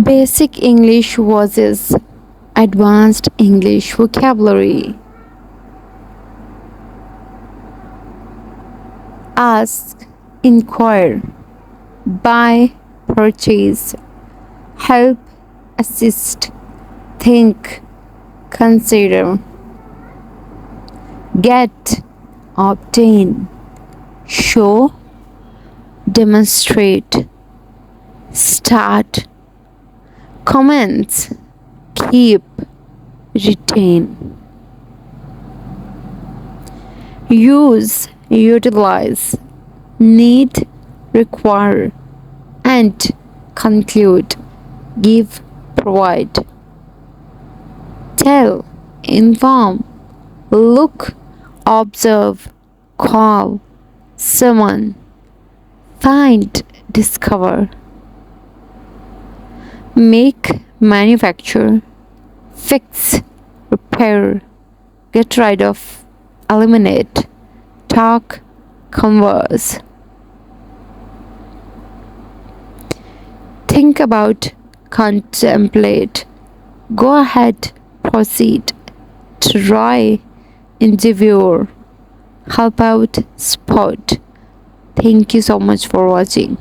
Basic English versus Advanced English vocabulary. Ask, inquire, buy, purchase, help, assist, think, consider, get, obtain, show, demonstrate, start, commence, keep, retain. Use, utilize, need, require, and conclude, give, provide. Tell, inform, look, observe, call, summon, find, discover. Make, manufacture, fix, repair, get rid of, eliminate, talk, converse. Think about, contemplate, go ahead, proceed, try, endeavor, help out, support. Thank you so much for watching.